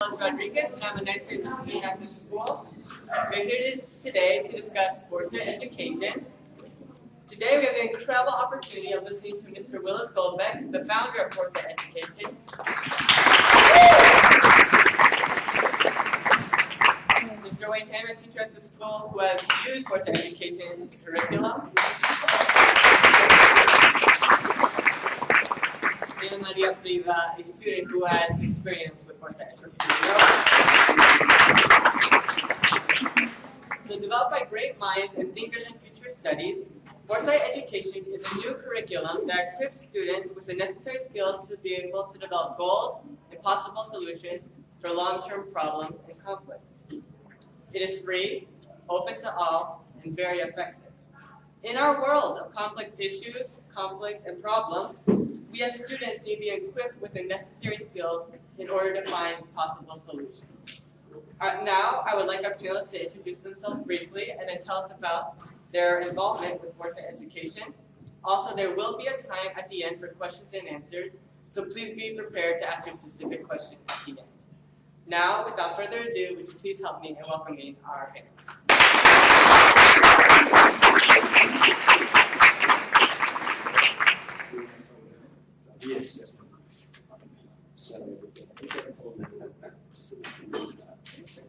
Rodriguez, and I'm a ninth grade student at this school. We're here today to discuss Foresight education. Today we have the incredible opportunity of listening to Mr. Willis Goldbeck, the founder of Foresight Education. Mr. Wayne Hammond, teacher at the school who has used Foresight education in his curriculum. And Maria Priva, a student who has experience with Foresight education. So developed by great minds and thinkers in future studies, Foresight education is a new curriculum that equips students with the necessary skills to be able to develop goals and possible solutions for long-term problems and conflicts. It is free, open to all, and very effective. In our world of complex issues, conflicts, and problems, we as students need to be equipped with the necessary skills in order to find possible solutions. Now, I would like our panelists to introduce themselves briefly and then tell us about their involvement with Foresight education. Also, there will be a time at the end for questions and answers, so please be prepared to ask your specific question at the end. Now, without further ado, would you please help me in welcoming our panelists. Yes.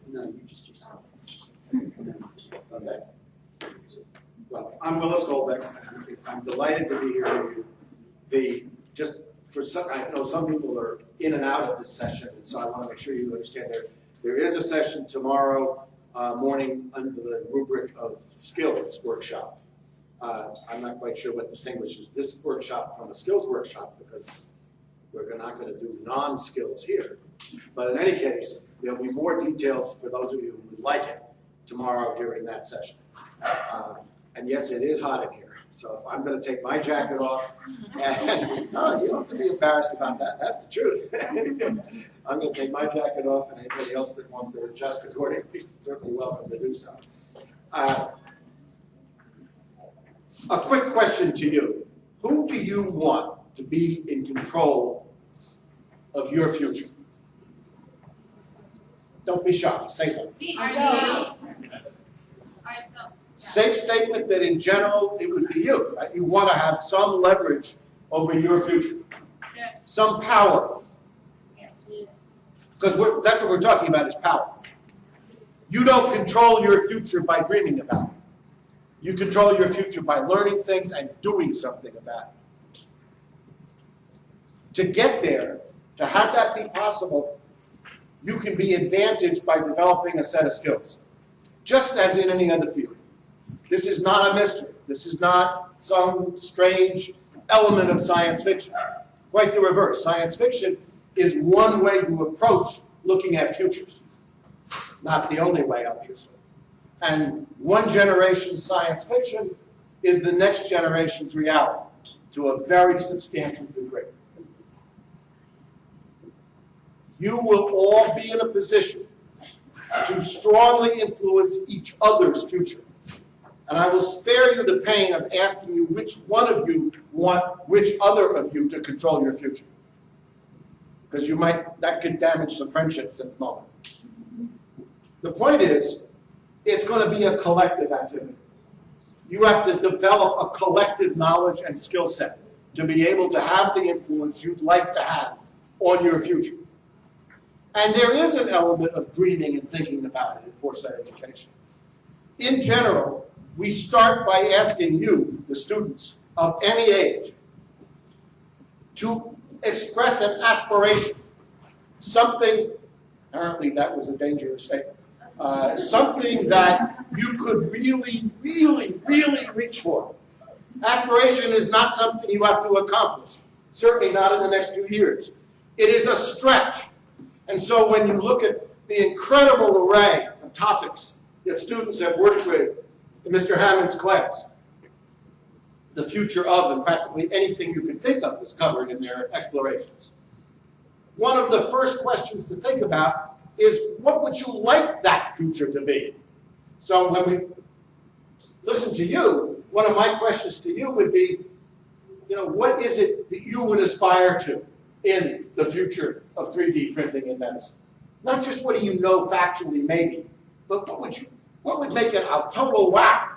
No, you just yourself. Okay. Well, I'm Willis Goldbeck. I'm delighted to be here with you. I know some people are in and out of this session, and so I want to make sure you understand there is a session tomorrow morning under the rubric of skills workshop. I'm not quite sure what distinguishes this workshop from a skills workshop because we're not going to do non-skills here. But in any case, there'll be more details for those of you who would like it tomorrow during that session. And yes, it is hot in here. So I'm going to take my jacket off. And no, you don't have to be embarrassed about that. That's the truth. I'm going to take my jacket off, and anybody else that wants to adjust accordingly is certainly welcome to do so. A quick question to you. Who do you want to be in control of your future? Don't be shy. Say something. Be ourselves. Safe statement that in general it would be you. Right? You want to have some leverage over your future. Yes. Some power. Because that's what we're talking about is power. You don't control your future by dreaming about it. You control your future by learning things and doing something about it. To get there, to have that be possible, you can be advantaged by developing a set of skills, just as in any other field. This is not a mystery. This is not some strange element of science fiction. Quite the reverse. Science fiction is one way to approach looking at futures. Not the only way, obviously. And one generation's science fiction is the next generation's reality to a very substantial degree. You will all be in a position to strongly influence each other's future. And I will spare you the pain of asking you which one of you want which other of you to control your future. Because that could damage some friendships at the moment. The point is, it's going to be a collective activity. You have to develop a collective knowledge and skill set to be able to have the influence you'd like to have on your future. And there is an element of dreaming and thinking about it in Foresight education. In general, we start by asking you, the students of any age, to express an aspiration, something, apparently that was a dangerous statement, something that you could really, really, really reach for. Aspiration is not something you have to accomplish, certainly not in the next few years. It is a stretch. And so when you look at the incredible array of topics that students have worked with in Mr. Hammond's class, the future of and practically anything you can think of is covered in their explorations. One of the first questions to think about is, what would you like that future to be? So when we listen to you, one of my questions to you would be, what is it that you would aspire to in the future of 3D printing in medicine? Not just what do you know factually, maybe, but what would make it a total wow?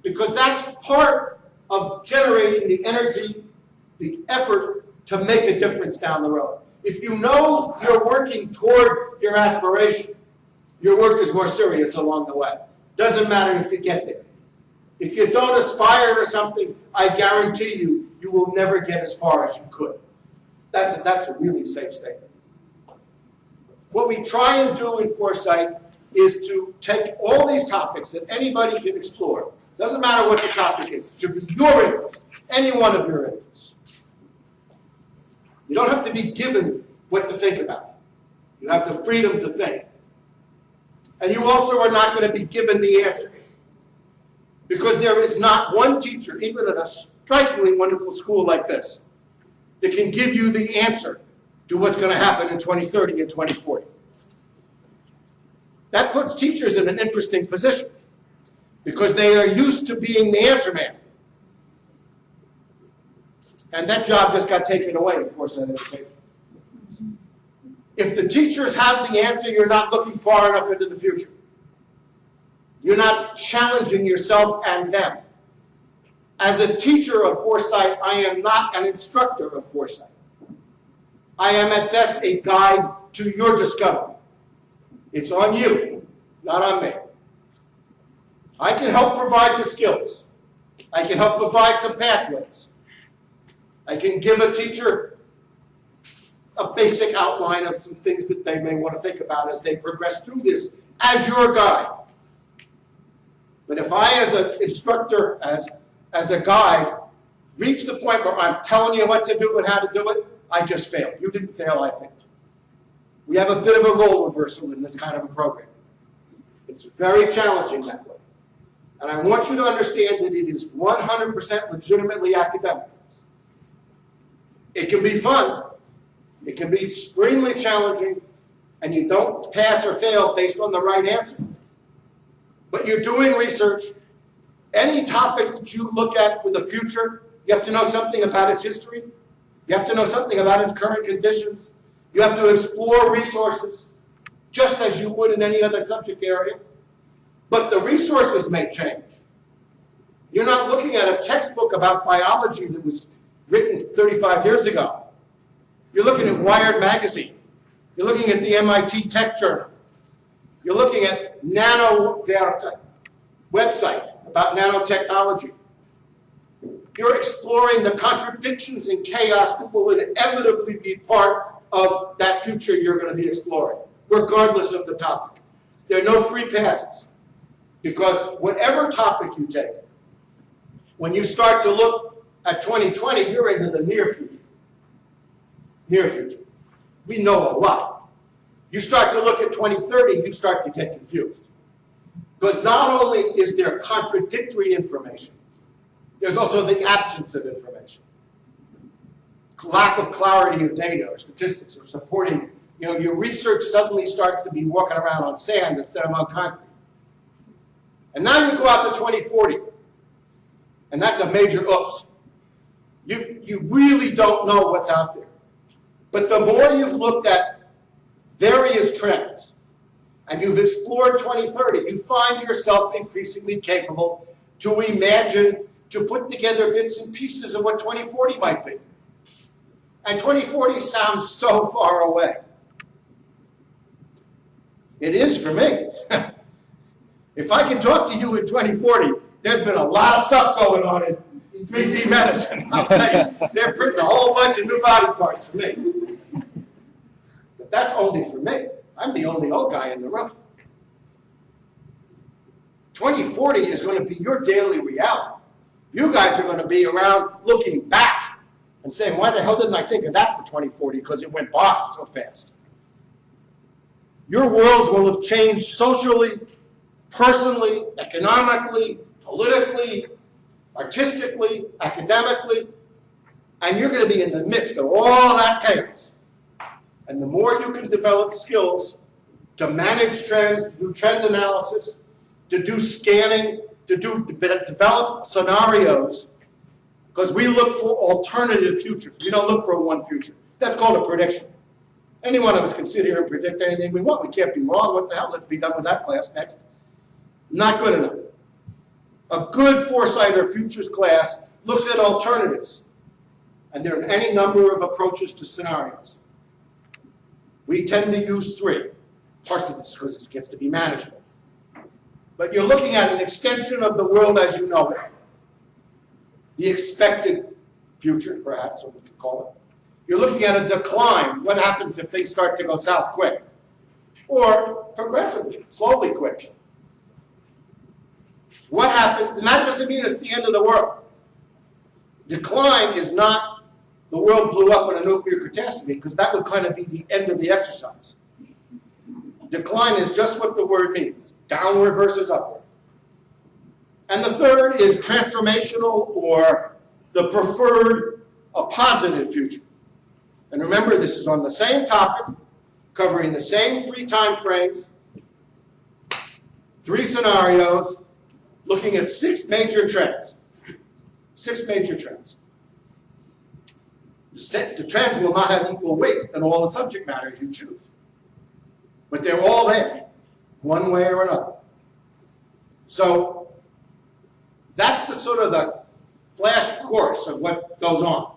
Because that's part of generating the energy, the effort to make a difference down the road. If you know you're working toward your aspiration, your work is more serious along the way. Doesn't matter if you get there. If you don't aspire to something, I guarantee you, you will never get as far as you could. That's a really safe statement. What we try and do in Foresight is to take all these topics that anybody can explore. Doesn't matter what the topic is. It should be your interest, any one of your interests. You don't have to be given what to think about. You have the freedom to think. And you also are not going to be given the answer. Because there is not one teacher, even at a strikingly wonderful school like this, that can give you the answer to what's going to happen in 2030 and 2040. That puts teachers in an interesting position because they are used to being the answer man. And that job just got taken away in Foresight education. If the teachers have the answer, you're not looking far enough into the future. You're not challenging yourself and them. As a teacher of Foresight, I am not an instructor of Foresight. I am at best a guide to your discovery. It's on you, not on me. I can help provide the skills. I can help provide some pathways. I can give a teacher a basic outline of some things that they may want to think about as they progress through this as your guide. But if I, as an instructor, as a guide, reach the point where I'm telling you what to do and how to do it, I just failed. You didn't fail, I failed. We have a bit of a role reversal in this kind of a program. It's very challenging that way. And I want you to understand that it is 100% legitimately academic. It can be fun. It can be extremely challenging, and you don't pass or fail based on the right answer. But you're doing research. Any topic that you look at for the future, you have to know something about its history. You have to know something about its current conditions. You have to explore resources, just as you would in any other subject area. But the resources may change. You're not looking at a textbook about biology that was written 35 years ago. You're looking at Wired magazine. You're looking at the MIT Tech Journal. You're looking at Nano website about nanotechnology. You're exploring the contradictions and chaos that will inevitably be part of that future you're going to be exploring, regardless of the topic. There are no free passes, because whatever topic you take, when you start to look at 2020, you're into the near future. Near future. We know a lot. You start to look at 2030, you start to get confused. Because not only is there contradictory information, there's also the absence of information. Lack of clarity of data or statistics or supporting, your research suddenly starts to be walking around on sand instead of on concrete. And now you go out to 2040, and that's a major oops. You really don't know what's out there. But the more you've looked at various trends, and you've explored 2030, you find yourself increasingly capable to imagine, to put together bits and pieces of what 2040 might be. And 2040 sounds so far away. It is for me. If I can talk to you in 2040, there's been a lot of stuff going on in 3D medicine. I'll tell you, they're printing a whole bunch of new body parts for me. But that's only for me. I'm the only old guy in the room. 2040 is going to be your daily reality. You guys are going to be around looking back and saying, why the hell didn't I think of that for 2040? Because it went by so fast. Your worlds will have changed socially, personally, economically, politically, artistically, academically, and you're going to be in the midst of all that chaos. And the more you can develop skills to manage trends, to do trend analysis, to do scanning, to develop scenarios, because we look for alternative futures. We don't look for one future. That's called a prediction. Any one of us can sit here and predict anything we want. We can't be wrong. What the hell? Let's be done with that class next. Not good enough. A good Foresight or Futures class looks at alternatives. And there are any number of approaches to scenarios. We tend to use 3. Partially because this gets to be manageable. But you're looking at an extension of the world as you know it. The expected future, perhaps, what we could call it. You're looking at a decline. What happens if things start to go south quick? Or progressively, slowly quick. What happens, and that doesn't mean it's the end of the world. Decline is not the world blew up in a nuclear catastrophe, because that would kind of be the end of the exercise. Decline is just what the word means, downward versus upward. And the third is transformational, or the preferred, a positive future. And remember, this is on the same topic, covering the same 3 time frames, 3 scenarios, looking at 6 major trends. 6 major trends. The trends will not have equal weight in all the subject matters you choose. But they're all there, one way or another. So that's the sort of the flash course of what goes on.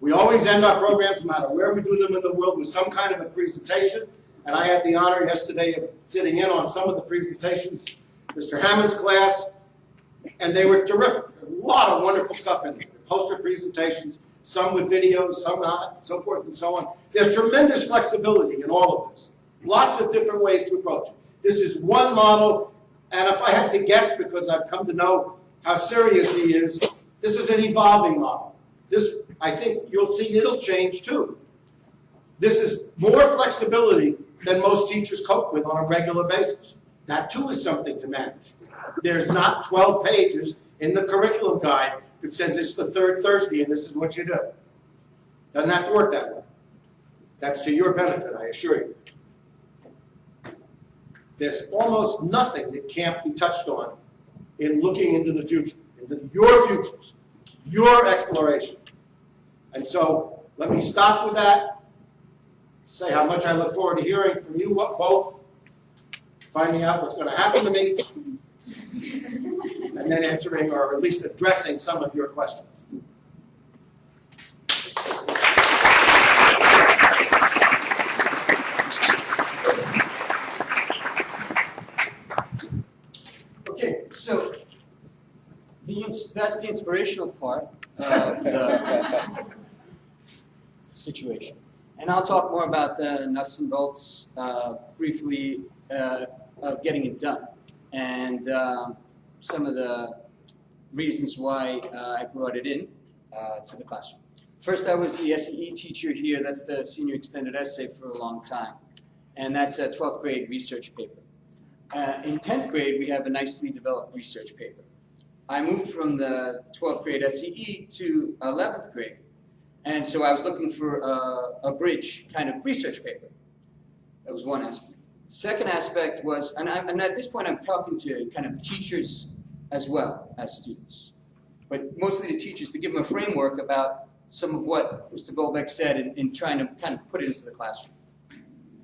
We always end our programs, no matter where we do them in the world, with some kind of a presentation. And I had the honor yesterday of sitting in on some of the presentations, Mr. Hammond's class, and they were terrific. A lot of wonderful stuff in there. Poster presentations, some with videos, some not, so forth and so on. There's tremendous flexibility in all of this. Lots of different ways to approach it. This is one model, and if I had to guess, because I've come to know how serious he is, this is an evolving model. This, I think you'll see it'll change too. This is more flexibility than most teachers cope with on a regular basis. That too is something to manage. There's not 12 pages in the curriculum guide that says it's the 3rd Thursday and this is what you do. Doesn't have to work that way. That's to your benefit, I assure you. There's almost nothing that can't be touched on in looking into the future, into your futures, your exploration. And so let me stop with that, say how much I look forward to hearing from you both, finding out what's going to happen to me, and then answering or at least addressing some of your questions. Okay, so that's the inspirational part of the situation. And I'll talk more about the nuts and bolts briefly of getting it done, and some of the reasons why I brought it in to the classroom. First, I was the SEE teacher here. That's the senior extended essay for a long time. And that's a 12th grade research paper. In 10th grade, we have a nicely developed research paper. I moved from the 12th grade SEE to 11th grade. And so I was looking for a bridge kind of research paper. That was one aspect. Second aspect was, and at this point I'm talking to kind of teachers as well as students, but mostly the teachers, to give them a framework about some of what Mr. Goldbeck said in trying to kind of put it into the classroom.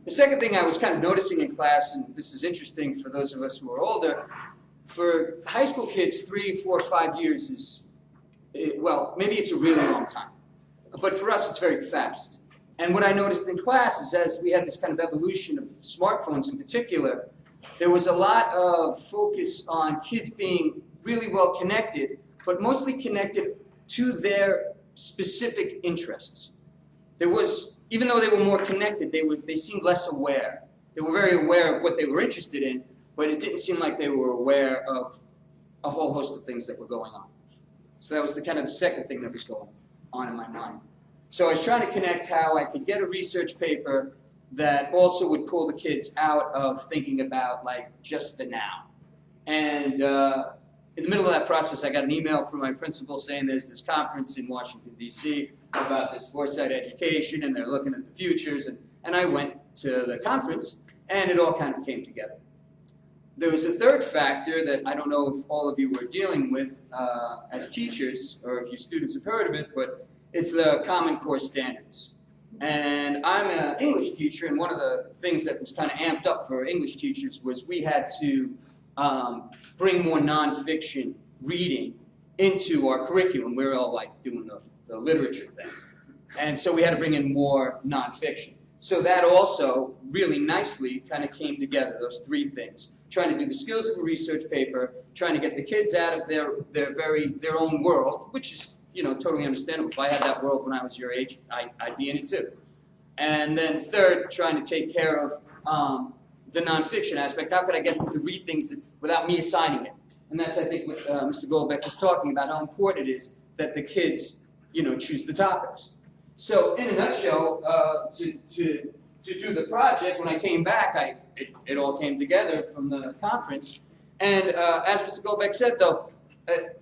The second thing I was kind of noticing in class, and this is interesting for those of us who are older, for high school kids, 3, 4, 5 years is, well, maybe it's a really long time. But for us, it's very fast. And what I noticed in class is as we had this kind of evolution of smartphones in particular, there was a lot of focus on kids being really well connected, but mostly connected to their specific interests. There was, even though they were more connected, they seemed less aware. They were very aware of what they were interested in, but it didn't seem like they were aware of a whole host of things that were going on. So that was the kind of the second thing that was going on in my mind. So I was trying to connect how I could get a research paper that also would pull the kids out of thinking about like just the now. And in the middle of that process, I got an email from my principal saying there's this conference in Washington, D.C. about this Foresight education, and they're looking at the futures. And I went to the conference, and it all kind of came together. There was a third factor that I don't know if all of you were dealing with as teachers, or if you students have heard of it, but it's the Common Core standards. And I'm an English teacher, and one of the things that was kind of amped up for English teachers was we had to bring more nonfiction reading into our curriculum. We were all like doing the literature thing. And so we had to bring in more nonfiction. So that also really nicely kind of came together, those three things. Trying to do the skills of a research paper, trying to get the kids out of their own world, which is totally understandable. If I had that world when I was your age, I'd be in it too. And then third, trying to take care of the nonfiction aspect. How could I get them to read things without me assigning it? And that's, I think, what Mr. Goldbeck was talking about, how important it is that the kids, choose the topics. So, in a nutshell, to do the project, when I came back, it all came together from the conference. And as Mr. Goldbeck said, though,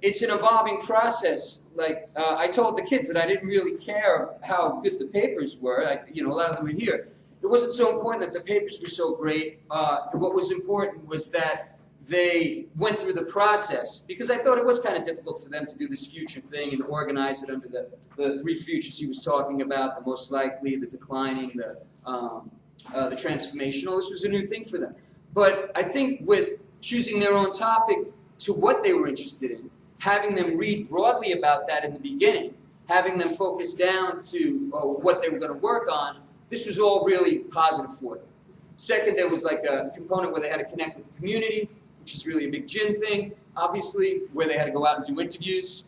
it's an evolving process. Like I told the kids that I didn't really care how good the papers were. A lot of them are here. It wasn't so important that the papers were so great. What was important was that they went through the process, because I thought it was kind of difficult for them to do this future thing and organize it under the three futures he was talking about: the most likely, the declining, the transformational. This was a new thing for them. But I think with choosing their own topic to what they were interested in, having them read broadly about that in the beginning, having them focus down to what they were going to work on, this was all really positive for them. Second, there was like a component where they had to connect with the community, which is really a big GIN thing, obviously, where they had to go out and do interviews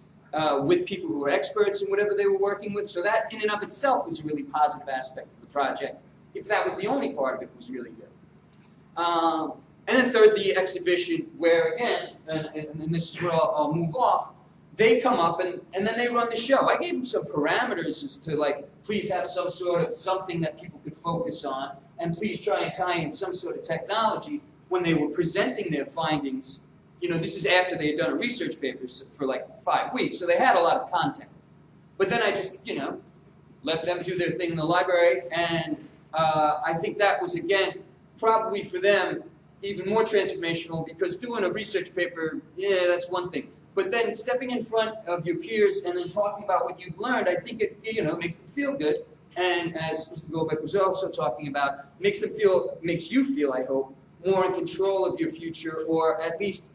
with people who were experts in whatever they were working with. So that in and of itself was a really positive aspect of the project. If that was the only part of it, was really good. And then third, the exhibition, where again, and this is where I'll move off, they come up and then they run the show. I gave them some parameters as to like, please have some sort of something that people could focus on, and please try and tie in some sort of technology when they were presenting their findings. This is after they had done a research paper for like 5 weeks, so they had a lot of content. But then I just, let them do their thing in the library, and I think that was, again, probably for them even more transformational, because doing a research paper, yeah, that's one thing. But then stepping in front of your peers and then talking about what you've learned, I think it, makes them feel good. And as Mr. Goldbeck was also talking about, makes you feel, I hope, more in control of your future, or at least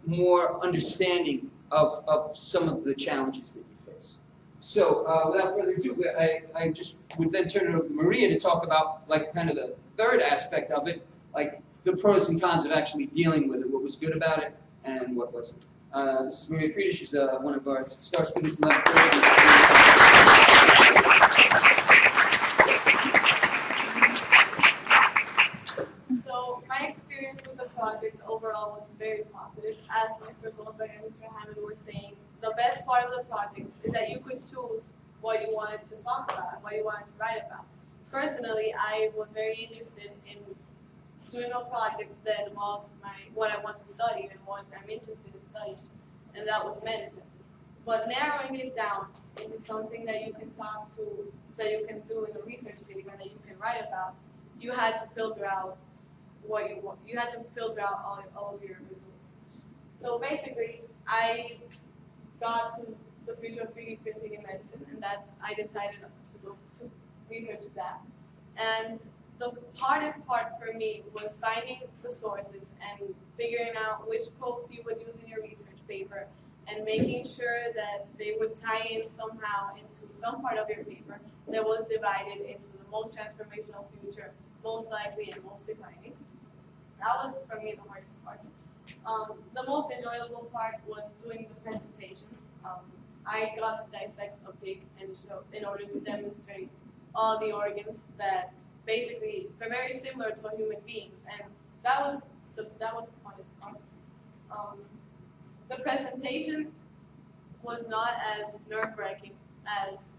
more understanding of some of the challenges that you face. So without further ado, I just would then turn it over to Maria to talk about like kind of the third aspect of it, like the pros and cons of actually dealing with it, what was good about it and what wasn't. This is Maria Prida. She's one of our star students in 11th grade. So my experience with the project overall was very positive. As Mr. Goldberg and Mr. Hammond were saying, the best part of the project is that you could choose what you wanted to talk about, what you wanted to write about. Personally, I was very interested in doing a project that involved what I want to study and what I'm interested in studying, and that was medicine. But narrowing it down into something that you can talk to, that you can do in a research paper, that you can write about, you had to filter out what you want. You had to filter out all of your results. So basically, I got to the future of 3D printing in medicine, and I decided to research that. And the hardest part for me was finding the sources and figuring out which quotes you would use in your research paper, and making sure that they would tie in somehow into some part of your paper that was divided into the most transformational future, most likely, and most declining. That was, for me, the hardest part. The most enjoyable part was doing the presentation. I got to dissect a pig and show in order to demonstrate all the organs that basically they're very similar to human beings, and that was the funnest part. The presentation was not as nerve-wracking as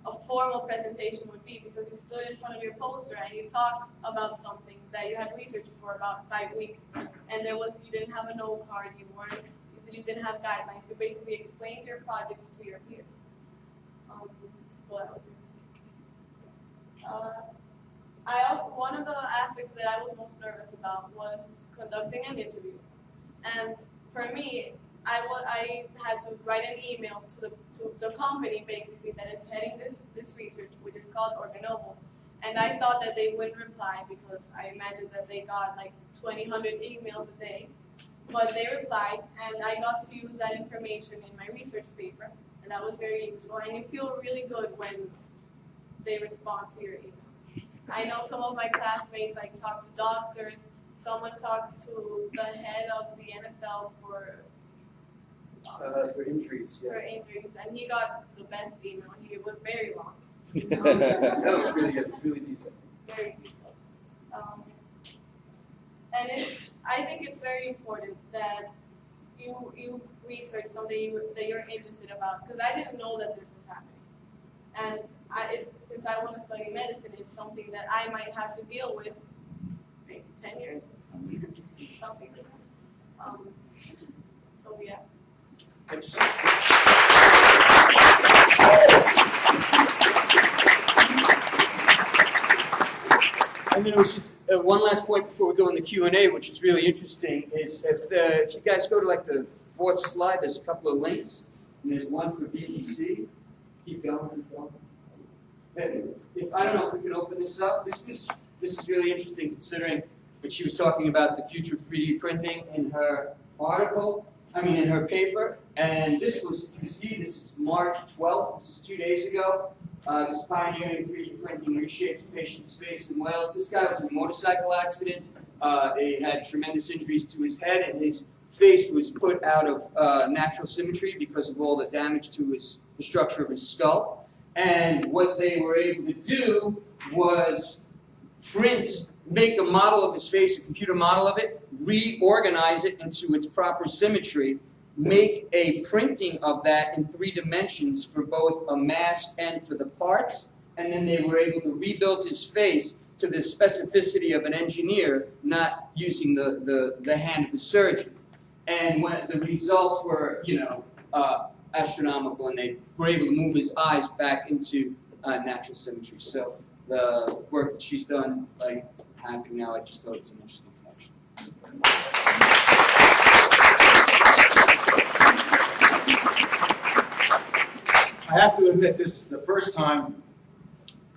a formal presentation would be, because you stood in front of your poster and you talked about something that you had researched for about 5 weeks, and you didn't have a note card, you didn't have guidelines. You basically explained your project to your peers. One of the aspects that I was most nervous about was conducting an interview. And for me, I had to write an email to the company basically that is heading this research, which is called Organovo. And I thought that they wouldn't reply because I imagined that they got like 2,000 emails a day. But they replied, and I got to use that information in my research paper, and that was very useful. And you feel really good when they respond to your email. I know some of my classmates like talked to doctors. Someone talked to the head of the NFL for injuries. for injuries, and he got the best email. It was very long. No, it's really good. It's really detailed. Very detailed. And I think it's very important that you research something that you're interested about, because I didn't know that this was happening. And since I want to study medicine, it's something that I might have to deal with maybe 10 years, something like that. So yeah. And then it was just one last point before we go in the Q&A, which is really interesting, is if you guys go to like the fourth slide, there's a couple of links, and there's one for BBC. Keep going, keep going. And if I don't know if we can open this up. This is really interesting considering that she was talking about the future of 3D printing in her article. In her paper. And this was, if you see, this is March 12th. This is 2 days ago. This pioneering 3D printing reshapes patient's face in Wales. This guy was in a motorcycle accident. He had tremendous injuries to his head, and his face was put out of natural symmetry because of all the damage to the structure of his skull. And what they were able to do was make a model of his face, a computer model of it, reorganize it into its proper symmetry, make a printing of that in 3 dimensions for both a mask and for the parts, and then they were able to rebuild his face to the specificity of an engineer, not using the hand of the surgeon. And when the results were, astronomical, and they were able to move his eyes back into natural symmetry. So the work that she's done, happening now, I just thought it was an interesting connection. I have to admit, this is the first time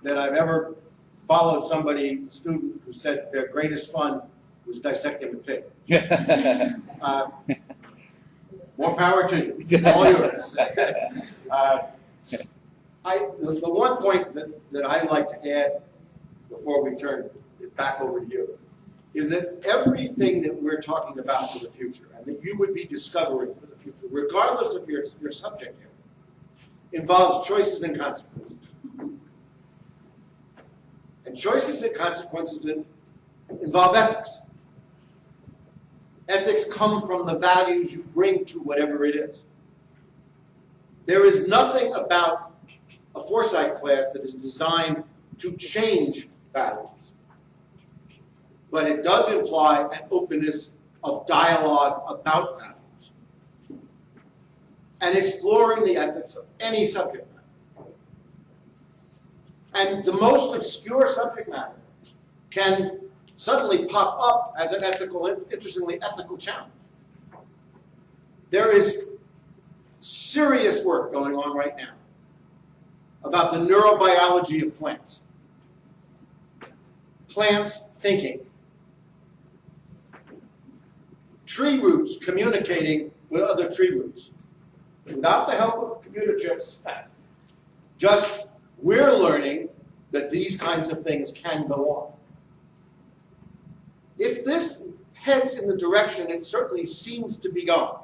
that I've ever followed a student who said their greatest fun was dissecting a pig. More power to you. It's all yours. The one point that I'd like to add before we turn it back over to you is that everything that we're talking about for the future and that you would be discovering for the future, regardless of your subject area, involves choices and consequences. And choices and consequences involve ethics. Ethics come from the values you bring to whatever it is. There is nothing about a Foresight class that is designed to change values. But it does imply an openness of dialogue about values and exploring the ethics of any subject matter. And the most obscure subject matter can suddenly pop up as an interestingly ethical challenge. There is serious work going on right now about the neurobiology of plants. Plants thinking. Tree roots communicating with other tree roots. Without the help of computer chips, just we're learning that these kinds of things can go on. If this heads in the direction it certainly seems to be going,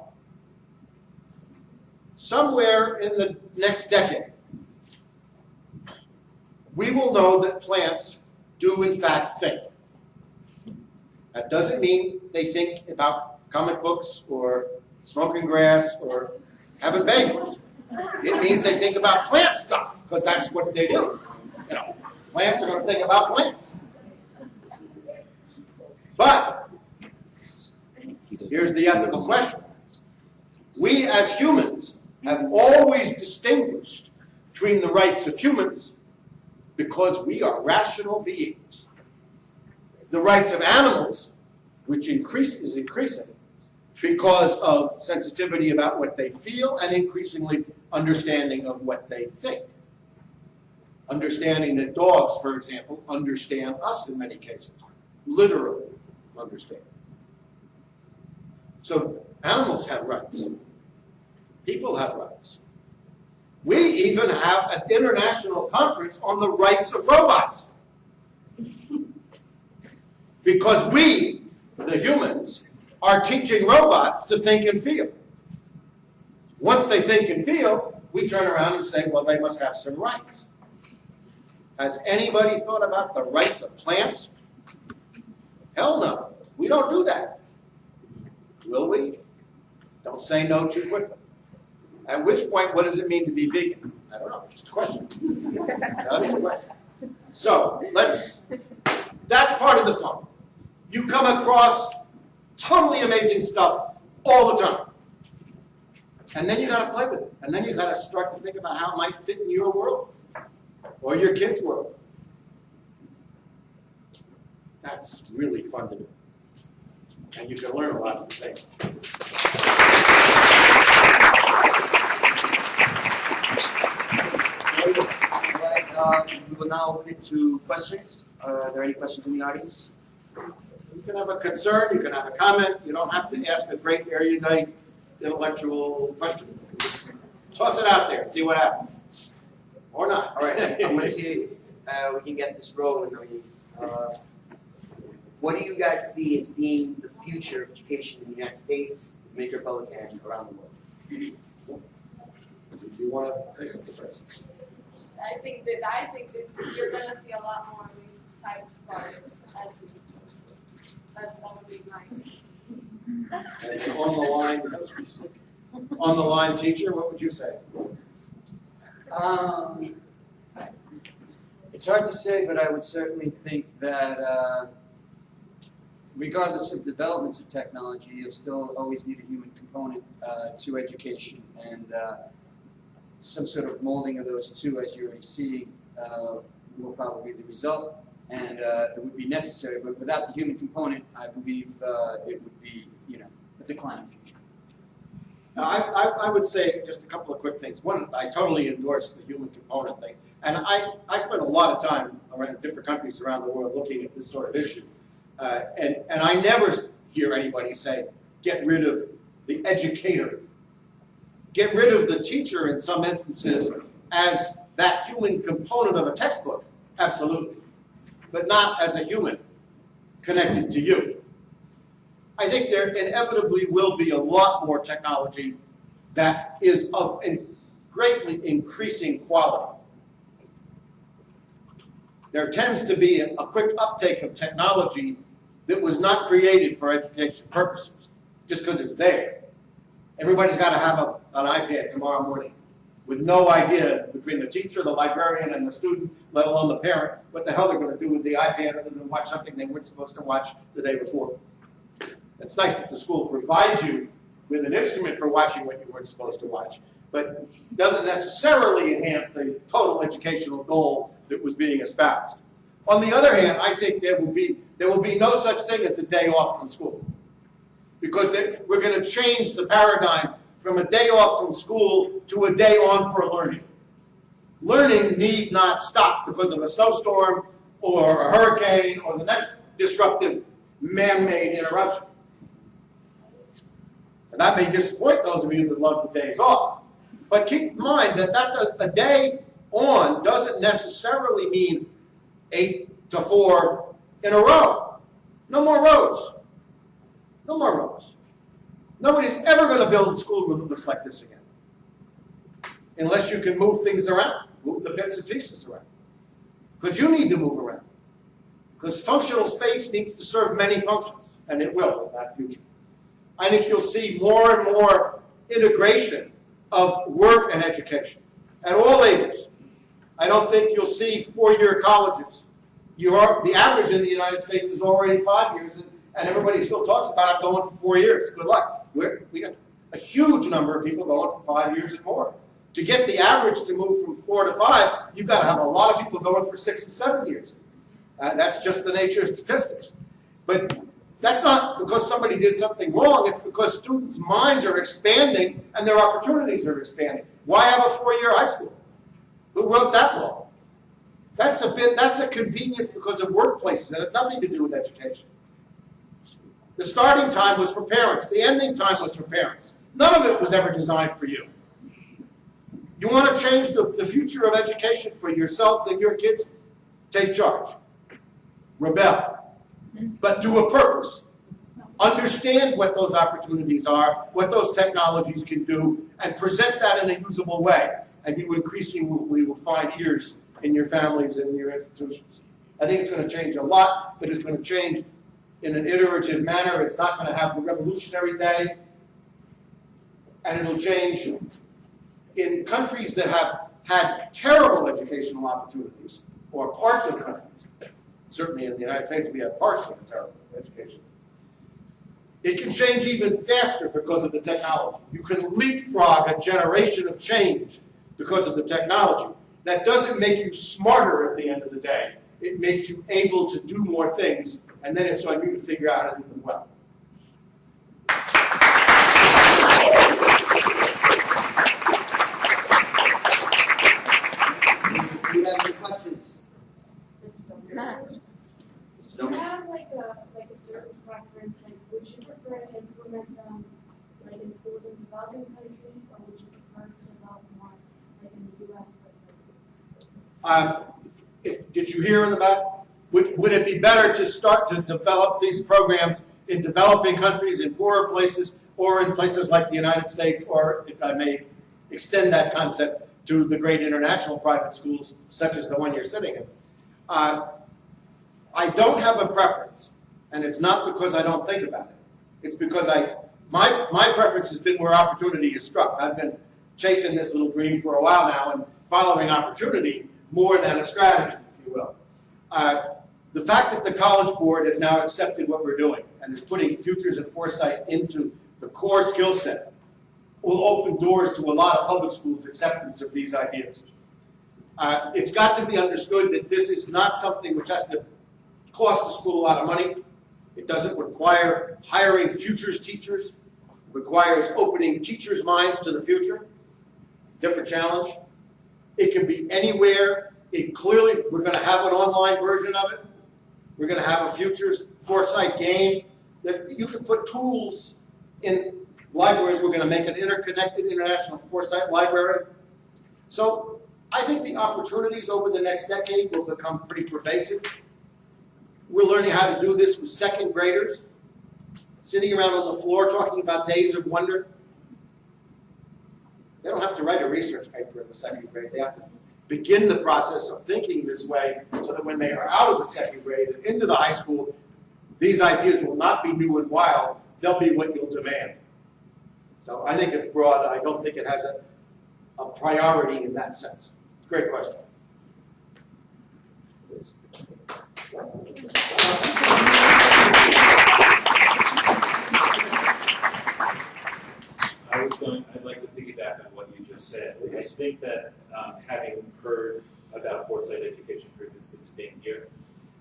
somewhere in the next decade, we will know that plants do in fact think. That doesn't mean they think about comic books or smoking grass or having bagels. It means they think about plant stuff, because that's what they do. Plants are going to think about plants. But here's the ethical question. We as humans have always distinguished between the rights of humans because we are rational beings. The rights of animals, which is increasing, because of sensitivity about what they feel and increasingly understanding of what they think. Understanding that dogs, for example, understand us in many cases, literally understand. So animals have rights. People have rights. We even have an international conference on the rights of robots. Because we, the humans, are teaching robots to think and feel. Once they think and feel, we turn around and say, well, they must have some rights. Has anybody thought about the rights of plants? Hell no. We don't do that. Will we? Don't say no too quickly. At which point, what does it mean to be vegan? I don't know, just a question. Just a question. So, that's part of the fun. You come across totally amazing stuff all the time. And then you got to play with it. And then you got to start to think about how it might fit in your world or your kids' world. That's really fun to do. And you can learn a lot of the same. We will now open it to questions. Are there any questions in the audience? You can have a concern, you can have a comment. You don't have to ask a great, erudite, intellectual question. Toss it out there and see what happens. Or not. All right, I'm going to see if we can get this rolling. What do you guys see as being the future of education in the United States, the Dominican Republic, and around the world? Do you want to say something first? I think that you're gonna see a lot more of these types of projects as we that's probably mine. As an on the line teacher, what would you say? It's hard to say, but I would certainly think that regardless of developments of technology, you'll still always need a human component to education, and some sort of molding of those two, as you're already seeing, will probably be the result, and it would be necessary. But without the human component, I believe it would be, a declining future. Now, I would say just a couple of quick things. One, I totally endorse the human component thing, and I spent a lot of time around different countries around the world looking at this sort of issue, and I never hear anybody say, get rid of the educator. Get rid of the teacher in some instances as that human component of a textbook, absolutely, but not as a human connected to you. I think there inevitably will be a lot more technology that is of greatly increasing quality. There tends to be a quick uptake of technology that was not created for education purposes, just because it's there. Everybody's got to have an iPad tomorrow morning with no idea between the teacher, the librarian, and the student, let alone the parent, what the hell they're going to do with the iPad other than watch something they weren't supposed to watch the day before. It's nice that the school provides you with an instrument for watching what you weren't supposed to watch, but doesn't necessarily enhance the total educational goal that was being espoused. On the other hand, I think there will be no such thing as a day off from school. Because we're going to change the paradigm from a day off from school to a day on for learning. Learning need not stop because of a snowstorm or a hurricane or the next disruptive man-made interruption. And that may disappoint those of you that love the days off. But keep in mind that a day on doesn't necessarily mean 8 to 4 in a row. No more rows. No more rows. Nobody's ever going to build a schoolroom that looks like this again. Unless you can move things around, move the bits and pieces around. Because you need to move around. Because functional space needs to serve many functions, and it will in that future. I think you'll see more and more integration of work and education at all ages. I don't think you'll see 4-year colleges. The average in the United States is already 5 years, and everybody still talks about it going for 4 years. Good luck. We got a huge number of people going for 5 years and more. To get the average to move from 4 to 5, you've got to have a lot of people going for 6 and 7 years. That's just the nature of statistics. But That's not because somebody did something wrong, it's because students' minds are expanding and their opportunities are expanding. Why have a 4-year high school? Who wrote that law? That's a convenience because of workplaces. It had nothing to do with education. The starting time was for parents. The ending time was for parents. None of it was ever designed for you. You want to change the future of education for yourselves and your kids? Take charge. Rebel. But do a purpose. Understand what those opportunities are, what those technologies can do, and present that in a usable way. And you increasingly will find ears in your families and in your institutions. I think it's going to change a lot, but it's going to change in an iterative manner. It's not going to have the revolutionary day. And it'll change in countries that have had terrible educational opportunities, or parts of countries. Certainly in the United States, we have parts of a terrible education. It can change even faster because of the technology. You can leapfrog a generation of change because of the technology. That doesn't make you smarter at the end of the day. It makes you able to do more things, and then it's on you to figure out how to do them well. Do you have any questions? Do you have like a certain preference? Like, would you prefer to implement them like in schools in developing countries, or would you prefer to develop more like in the U.S. for example? Did you hear in the back? Would it be better to start to develop these programs in developing countries, in poorer places, or in places like the United States, or if I may extend that concept to the great international private schools, such as the one you're sitting in? I don't have a preference, and it's not because I don't think about it. It's because my preference has been where opportunity is struck. I've been chasing this little dream for a while now and following opportunity more than a strategy, if you will. The fact that the College Board has now accepted what we're doing and is putting futures and foresight into the core skill set will open doors to a lot of public schools' acceptance of these ideas. It's got to be understood that this is not something which has to cost the school a lot of money. It doesn't require hiring futures teachers. It requires opening teachers' minds to the future. Different challenge. It can be anywhere. We're going to have an online version of it. We're going to have a futures foresight game that you can put tools in libraries. We're going to make an interconnected international foresight library. So I think the opportunities over the next decade will become pretty pervasive. We're learning how to do this with second graders, sitting around on the floor talking about days of wonder. They don't have to write a research paper in the second grade. They have to begin the process of thinking this way so that when they are out of the second grade and into the high school, these ideas will not be new and wild. They'll be what you'll demand. So I think it's broad. I don't think it has a priority in that sense. Great question. Please. I'd like to piggyback on what you just said. I think that having heard about Foresight Education previously to being here,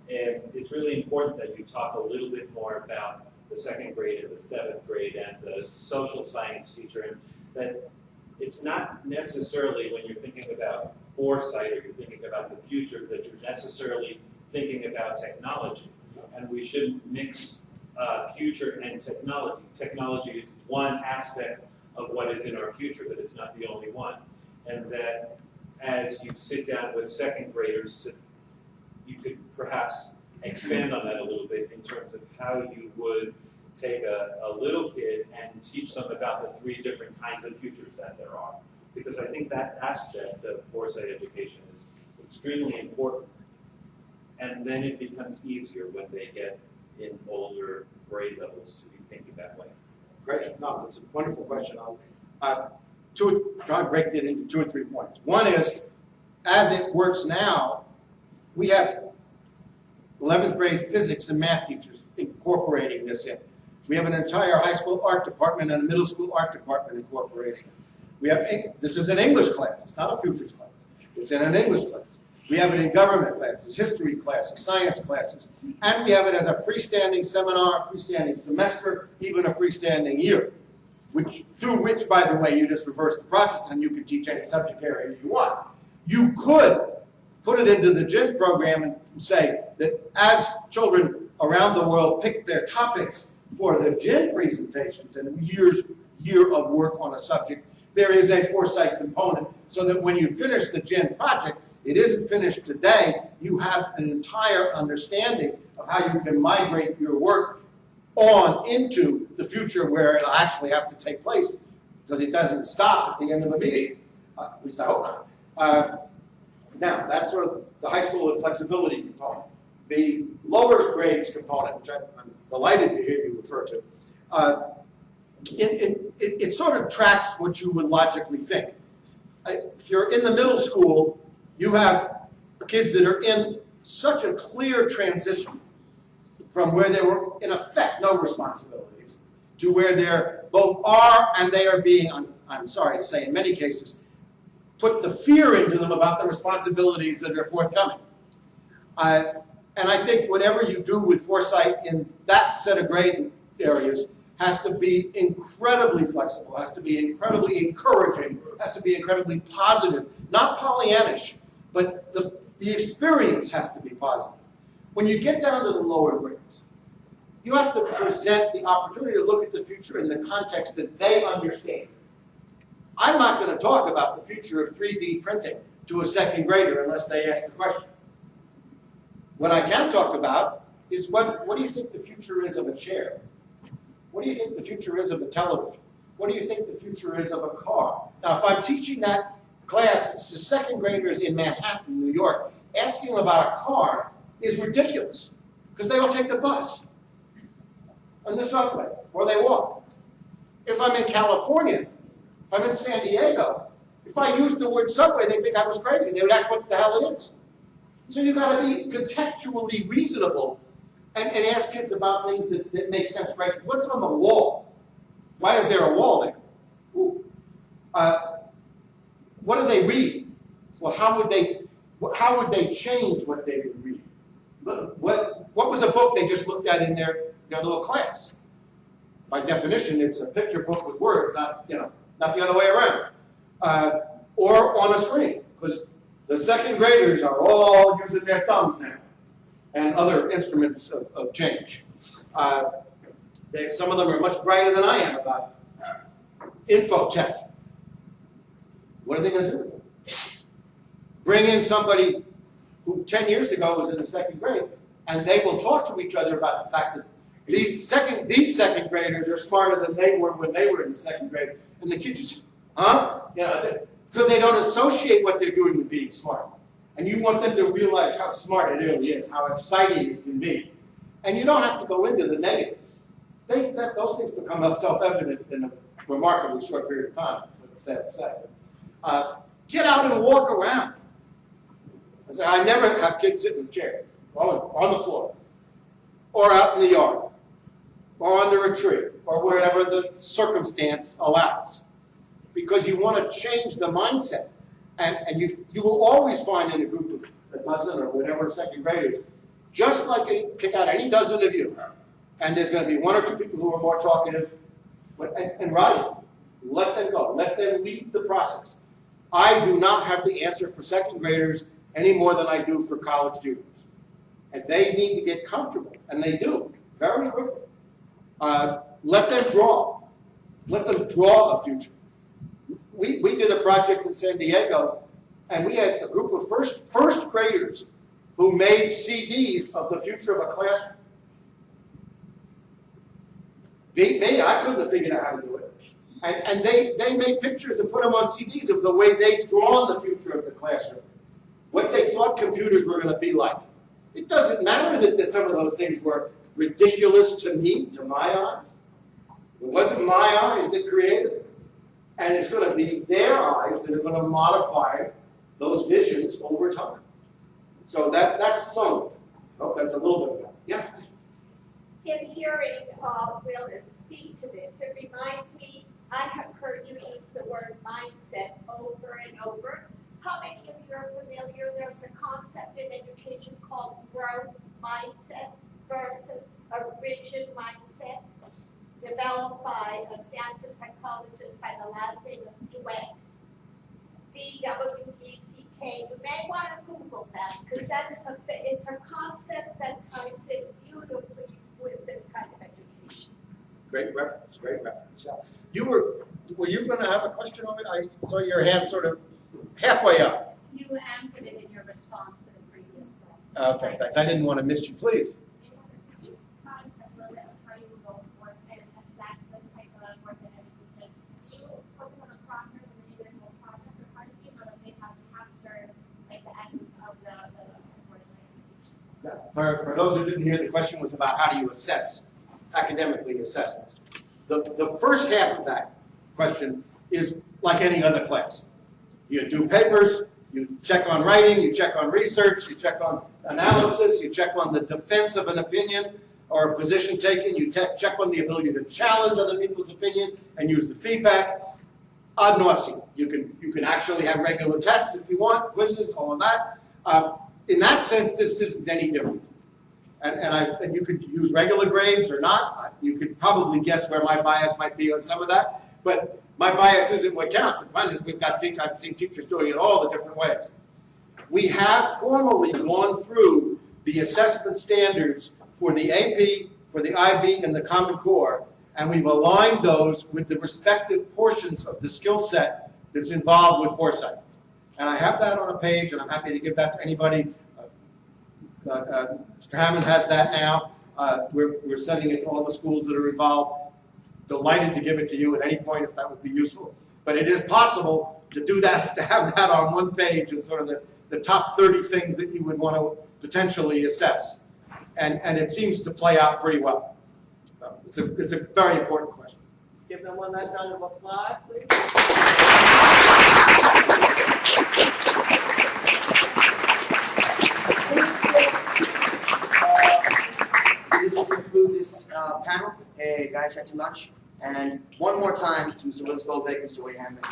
and it's really important that you talk a little bit more about the second grade and the seventh grade and the social science teacher, and that it's not necessarily when you're thinking about foresight or you're thinking about the future that you're necessarily thinking about technology. And we shouldn't mix future and technology. Technology is one aspect of what is in our future, but it's not the only one. And that as you sit down with second graders, you could perhaps expand on that a little bit in terms of how you would take a little kid and teach them about the 3 different kinds of futures that there are. Because I think that aspect of foresight education is extremely important. And then it becomes easier when they get in older grade levels to be thinking that way. Great. No, that's a wonderful question. I'll try to break it into 2 or 3 points. One is, as it works now, we have 11th grade physics and math teachers incorporating this in. We have an entire high school art department and a middle school art department incorporating it. We have, this is an English class. It's not a futures class. It's in an English class. We have it in government classes, history classes, science classes, and we have it as a freestanding seminar, freestanding semester, even a freestanding year, through which, by the way, you just reverse the process and you can teach any subject area you want. You could put it into the GIN program and say that as children around the world pick their topics for the GIN presentations and year of work on a subject, there is a Foresight component so that when you finish the GIN project, it isn't finished today. You have an entire understanding of how you can migrate your work on into the future where it'll actually have to take place, because it doesn't stop at the end of the meeting. At least I hope not. Now, that's sort of the high school and flexibility component. The lower grades component, which I'm delighted to hear you refer to, it sort of tracks what you would logically think. If you're in the middle school, you have kids that are in such a clear transition from where they were, in effect, no responsibilities, to where they're both are and they are being, I'm sorry to say, in many cases, put the fear into them about the responsibilities that are forthcoming. And I think whatever you do with Foresight in that set of grade areas has to be incredibly flexible, has to be incredibly encouraging, has to be incredibly positive, not Pollyannish, but the experience has to be positive. When you get down to the lower grades, you have to present the opportunity to look at the future in the context that they understand. I'm not going to talk about the future of 3D printing to a second grader unless they ask the question. What I can talk about is what do you think the future is of a chair? What do you think the future is of a television? What do you think the future is of a car? Now, if I'm teaching that class, it's the second graders in Manhattan, New York, asking about a car is ridiculous because they all take the bus and the subway, or they walk. If I'm in California, if I'm in San Diego, if I use the word subway, they think I was crazy. They would ask what the hell it is. So you've got to be contextually reasonable and ask kids about things that make sense, right? What's on the wall? Why is there a wall there? Ooh. What do they read? Well, how would they change what they would read? What was a book they just looked at in their little class? By definition, it's a picture book with words, not the other way around. Or on a screen, because the second graders are all using their thumbs now and other instruments of change. Some of them are much brighter than I am about infotech. What are they going to do? Bring in somebody who 10 years ago was in the second grade, and they will talk to each other about the fact that these second graders are smarter than they were when they were in the second grade. And the kids just, huh? Because they don't associate what they're doing with being smart. And you want them to realize how smart it really is, how exciting it can be. And you don't have to go into the negatives. Those things become self-evident in a remarkably short period of time, so it's sad to say. Get out and walk around. I never have kids sit in a chair, on the floor, or out in the yard, or under a tree, or wherever the circumstance allows. Because you want to change the mindset. And you will always find in a group of a dozen or whatever second graders, just like pick out any dozen of you, and there's going to be one or two people who are more talkative, and writing. Let them go. Let them lead the process. I do not have the answer for second graders any more than I do for college juniors. And they need to get comfortable, and they do, very quickly. Let them draw. Let them draw a future. We did a project in San Diego, and we had a group of first graders who made CDs of the future of a classroom. Beat me, I couldn't have figured out how to do it. And they made pictures and put them on CDs of the way they'd drawn the future of the classroom, what they thought computers were going to be like. It doesn't matter that some of those things were ridiculous to me, to my eyes. It wasn't my eyes that created it. And it's going to be their eyes that are going to modify those visions over time. So that's some of it. I hope that's a little bit of that. Yeah. In hearing Will speak to this, it reminds me, I have heard you use the word mindset over and over, How many of you are familiar, there's a concept in education called growth mindset versus a rigid mindset, developed by a Stanford psychologist by the last name of Dweck, D-W-E-C-K. You may want to Google that, because it's a concept that ties in beautifully with this kind of education. Great reference, yeah. Were you going to have a question on it? I saw your hand sort of halfway up. You answered it in your response to the previous question. Okay, thanks. I didn't want to miss you, please. Could you expound a little bit on how you would go forth and assess this type of Foresight education? Do you focus on the process and the individual projects, or how do you feel that they have captured like the essence of the Foresight? For those who didn't hear, the question was about how do you academically assess this. The first half of that question is like any other class. You do papers, you check on writing, you check on research, you check on analysis, you check on the defense of an opinion or a position taken, you check on the ability to challenge other people's opinion and use the feedback. Ad nauseam. You can actually have regular tests if you want, quizzes, all of that. In that sense, this isn't any different. And you could use regular grades or not. You could probably guess where my bias might be on some of that. But my bias isn't what counts. The point is I've seen teachers doing it all the different ways. We have formally gone through the assessment standards for the AP, for the IB, and the Common Core, and we've aligned those with the respective portions of the skill set that's involved with Foresight. And I have that on a page, and I'm happy to give that to anybody. Mr. Hammond has that now. We're sending it to all the schools that are involved. Delighted to give it to you at any point if that would be useful. But it is possible to do that, to have that on one page and sort of the top 30 things that you would want to potentially assess. And it seems to play out pretty well. So it's a very important question. Let's give them one last round of applause, please. This will conclude this panel. Hey, guys, head to lunch. And one more time to Mr. Willis Goldbeck, Mr. Wade Hammond.